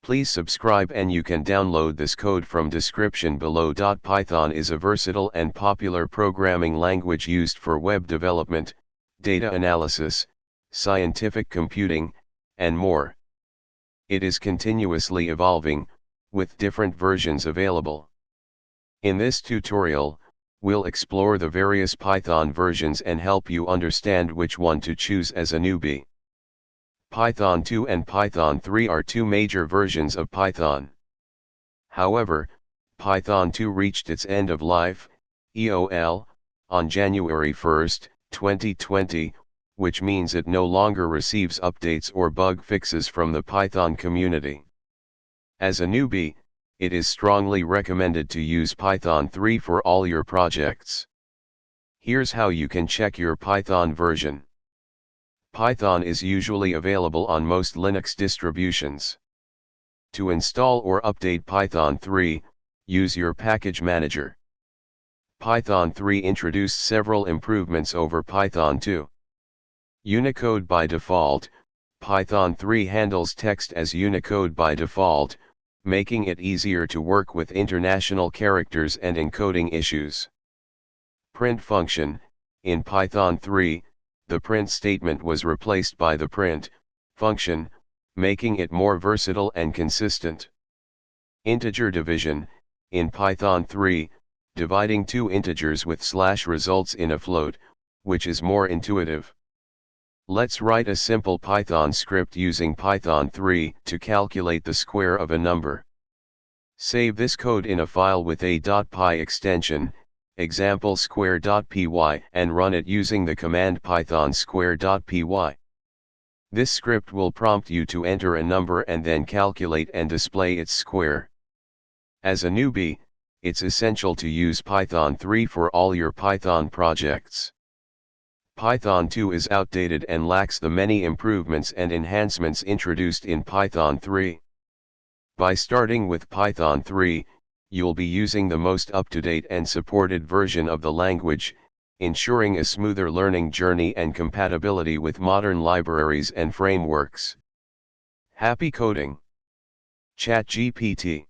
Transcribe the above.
Please subscribe and you can download this code from description below. Python is a versatile and popular programming language used for web development, data analysis, scientific computing, and more. It is continuously evolving, with different versions available. In this tutorial, we'll explore the various Python versions and help you understand which one to choose as a newbie. Python 2 and Python 3 are two major versions of Python. However, Python 2 reached its end of life, EOL, on January 1, 2020, which means it no longer receives updates or bug fixes from the Python community. As a newbie, it is strongly recommended to use Python 3 for all your projects. Here's how you can check your Python version. Python is usually available on most Linux distributions. To install or update Python 3, use your package manager. Python 3 introduced several improvements over Python 2. Unicode by default, Python 3 handles text as Unicode by default, making it easier to work with international characters and encoding issues. Print function, in Python 3, the print statement was replaced by the print function, making it more versatile and consistent. Integer division, in Python 3, dividing two integers with slash results in a float, which is more intuitive. Let's write a simple Python script using Python 3 to calculate the square of a number. Save this code in a file with a .py extension, example square.py, and run it using the command python square.py. This script will prompt you to enter a number and then calculate and display its square. As a newbie, it's essential to use Python 3 for all your Python projects. Python 2 is outdated and lacks the many improvements and enhancements introduced in Python 3. By starting with Python 3, you'll be using the most up-to-date and supported version of the language, ensuring a smoother learning journey and compatibility with modern libraries and frameworks. Happy coding! ChatGPT